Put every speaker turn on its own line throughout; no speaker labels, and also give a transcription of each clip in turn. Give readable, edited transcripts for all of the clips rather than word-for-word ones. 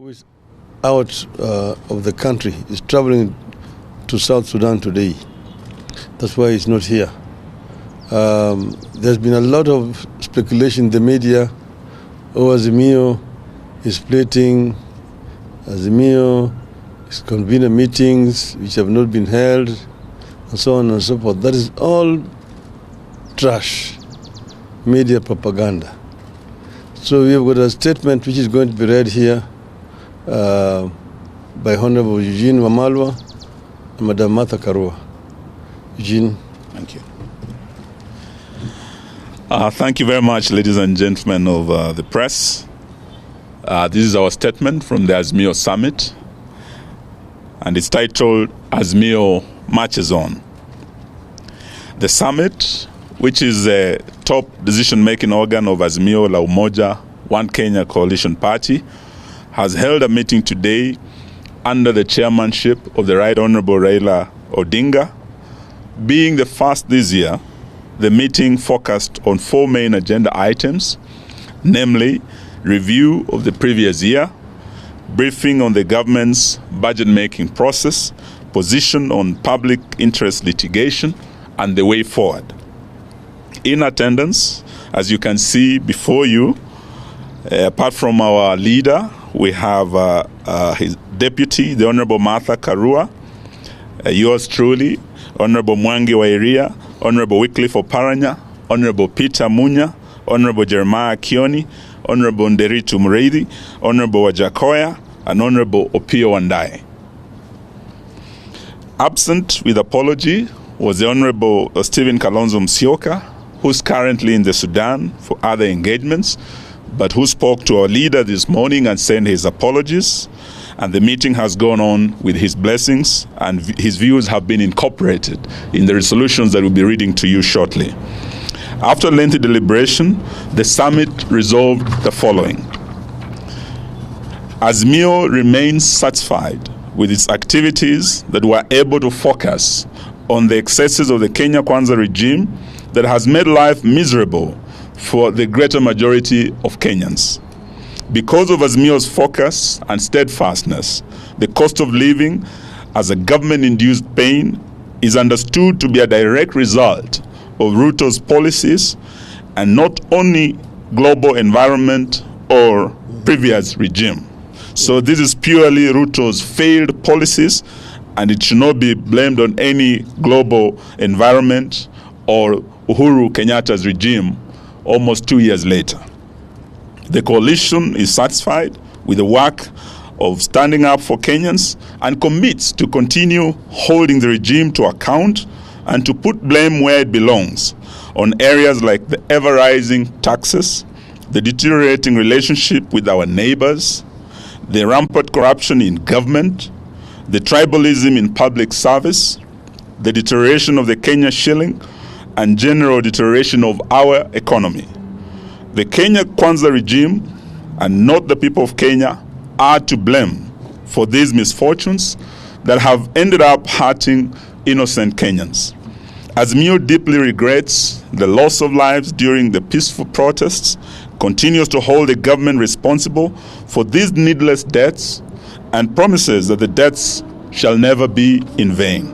who is out of the country, is traveling to South Sudan today. That's why he's not here. There's been a lot of speculation in the media. Azimio is splitting. Azimio is convening meetings which have not been held, and so on and so forth. That is all trash, media propaganda. So we have got a statement which is going to be read here by Honorable Eugene Wamalwa and Madam Martha Karua. Eugene.
Thank you. Thank you very much, ladies and gentlemen of the press. This is our statement from the Azimio Summit, and it's titled Azimio Marches On. The summit, which is the top decision-making organ of Azimio La Umoja, One Kenya Coalition Party, has held a meeting today under the chairmanship of the Right Honorable Raila Odinga. Being the first this year, the meeting focused on 4 main agenda items, namely review of the previous year, briefing on the government's budget-making process, position on public interest litigation, and the way forward. In attendance, as you can see before you, apart from our leader, we have his deputy, the Honorable Martha Karua, yours truly, Honorable Mwangi Wairia, Honorable Wycliffe Oparanya, Honorable Peter Munya, Honorable Jeremiah Kioni, Honorable Nderitu Mreithi, Honorable Wajakoya, and Honorable Opio Wandae. Absent with apology was the Honorable Stephen Kalonzo Musyoka, who's currently in the Sudan for other engagements, but who spoke to our leader this morning and sent his apologies. And the meeting has gone on with his blessings, and his views have been incorporated in the resolutions that we'll be reading to you shortly. After lengthy deliberation, the summit resolved the following. Azimio remains satisfied with its activities that were able to focus on the excesses of the Kenya Kwanza regime that has made life miserable for the greater majority of Kenyans. Because of Azimio's focus and steadfastness, the cost of living as a government-induced pain is understood to be a direct result of Ruto's policies and not only global environment or previous regime. So this is purely Ruto's failed policies, and it should not be blamed on any global environment or Uhuru Kenyatta's regime almost 2 years later. The coalition is satisfied with the work of standing up for Kenyans and commits to continue holding the regime to account and to put blame where it belongs on areas like the ever-rising taxes, the deteriorating relationship with our neighbors, the rampant corruption in government, the tribalism in public service, the deterioration of the Kenya shilling, and general deterioration of our economy. The Kenya Kwanza regime, and not the people of Kenya, are to blame for these misfortunes that have ended up hurting innocent Kenyans. Azimio deeply regrets the loss of lives during the peaceful protests, continues to hold the government responsible for these needless deaths, and promises that the deaths shall never be in vain.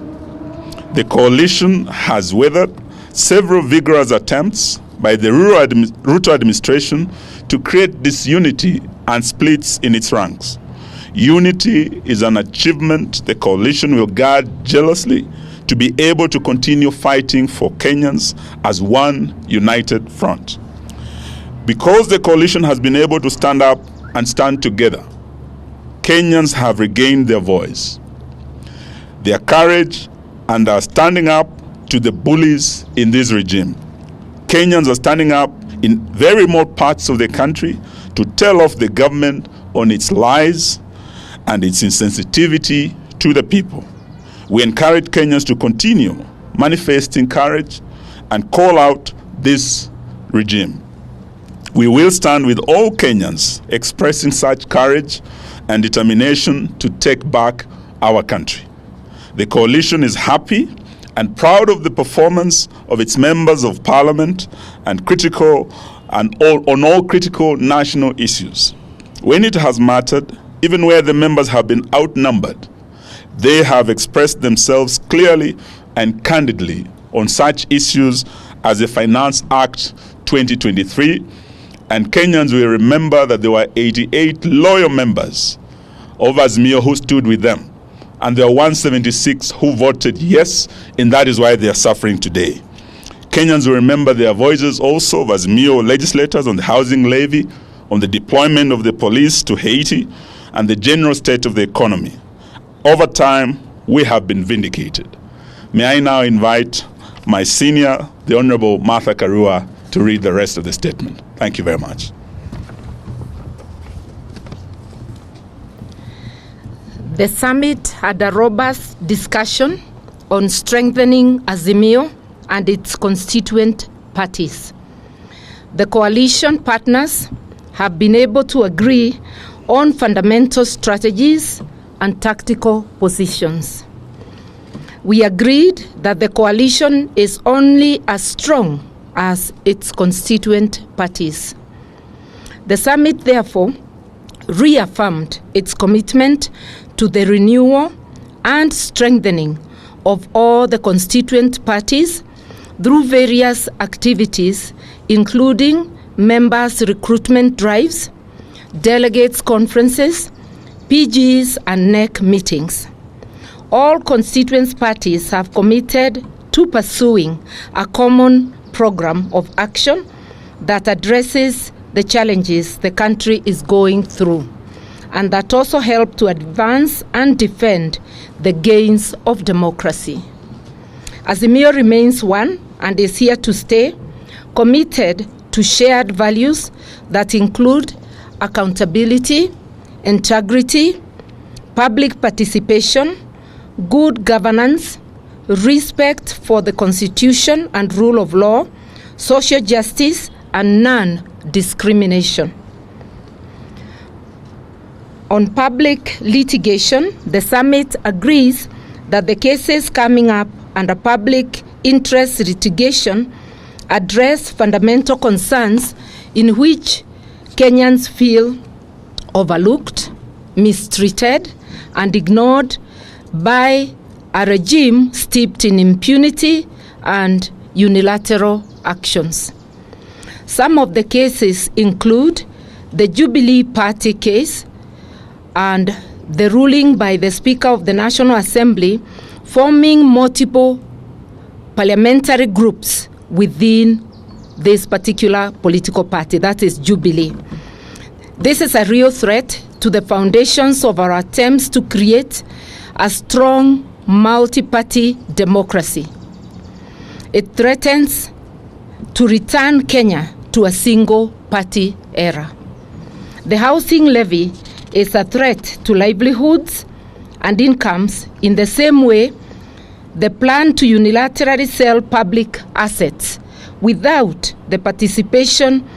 The coalition has weathered several vigorous attempts by the Ruto administration to create disunity and splits in its ranks. Unity is an achievement the coalition will guard jealously to be able to continue fighting for Kenyans as one united front. Because the coalition has been able to stand up and stand together, Kenyans have regained their voice, their courage, and are standing up to the bullies in this regime. Kenyans are standing up in very remote parts of the country to tell off the government on its lies and its insensitivity to the people. We encourage Kenyans to continue manifesting courage and call out this regime. We will stand with all Kenyans expressing such courage and determination to take back our country. The coalition is happy and proud of the performance of its members of parliament and on all critical national issues. When it has mattered, even where the members have been outnumbered, they have expressed themselves clearly and candidly on such issues as the Finance Act 2023, and Kenyans will remember that there were 88 loyal members of Azimio who stood with them, and there are 176 who voted yes, and that is why they are suffering today. Kenyans will remember their voices also of Azimio legislators on the housing levy, on the deployment of the police to Haiti, and the general state of the economy. Over time, we have been vindicated. May I now invite my senior, the Honorable Martha Karua, to read the rest of the statement. Thank you very much.
The summit had a robust discussion on strengthening Azimio and its constituent parties. The coalition partners have been able to agree on fundamental strategies and tactical positions. We agreed that the coalition is only as strong as its constituent parties. The summit, therefore, reaffirmed its commitment to the renewal and strengthening of all the constituent parties through various activities, including members' recruitment drives, delegates' conferences, PGs, and NEC meetings. All constituent parties have committed to pursuing a common program of action that addresses the challenges the country is going through, and that also help to advance and defend the gains of democracy. Azimio remains one and is here to stay, committed to shared values that include accountability, integrity, public participation, good governance, respect for the Constitution and rule of law, social justice, and non-discrimination. On public litigation, the summit agrees that the cases coming up under public interest litigation address fundamental concerns in which Kenyans feel overlooked, mistreated, and ignored by a regime steeped in impunity and unilateral actions. Some of the cases include the Jubilee Party case and the ruling by the Speaker of the National Assembly forming multiple parliamentary groups within this particular political party, that is Jubilee. This is a real threat to the foundations of our attempts to create a strong multi-party democracy. It threatens to return Kenya to a single-party era. The housing levy is a threat to livelihoods and incomes in the same way the plan to unilaterally sell public assets without the participation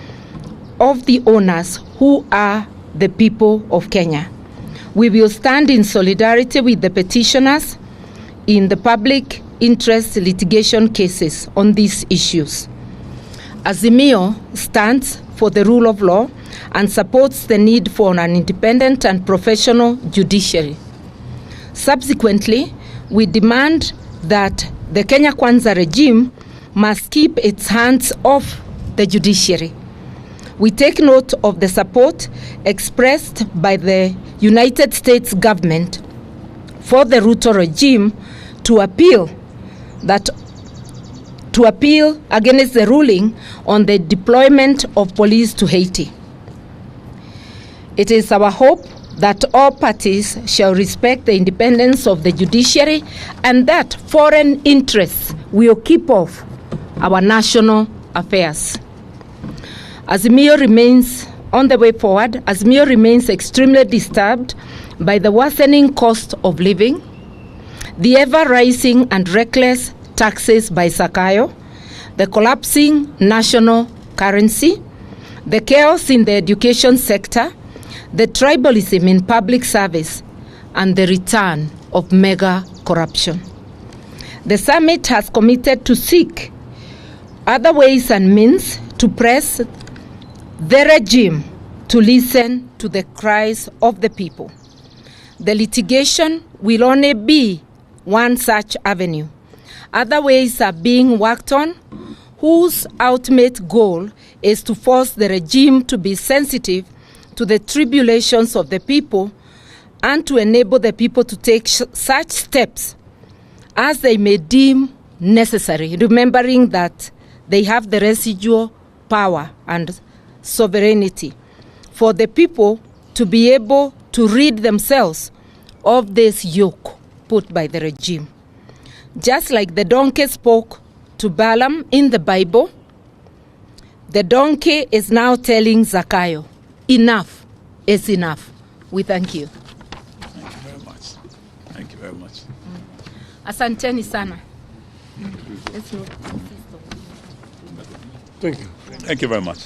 of the owners who are the people of Kenya. We will stand in solidarity with the petitioners in the public interest litigation cases on these issues. Azimio stands for the rule of law and supports the need for an independent and professional judiciary. Subsequently, we demand that the Kenya Kwanza regime must keep its hands off the judiciary. We take note of the support expressed by the United States government for the Ruto regime to appeal against the ruling on the deployment of police to Haiti. It is our hope that all parties shall respect the independence of the judiciary and that foreign interests will keep off our national affairs. Azimio remains on the way forward. Azimio remains extremely disturbed by the worsening cost of living, the ever-rising and reckless taxes by Sakayo, the collapsing national currency, the chaos in the education sector, the tribalism in public service, and the return of mega corruption. The summit has committed to seek other ways and means to press the regime to listen to the cries of the people. The litigation will only be one such avenue. Other ways are being worked on, whose ultimate goal is to force the regime to be sensitive to the tribulations of the people and to enable the people to take such steps as they may deem necessary, remembering that they have the residual power and sovereignty for the people to be able to rid themselves of this yoke put by the regime. Just like the donkey spoke to Balaam in the Bible, the donkey is now telling Zakayo, enough is enough. We thank you.
Thank you very much. Thank you very much.
Asanteni sana.
Thank you.
Thank you very much.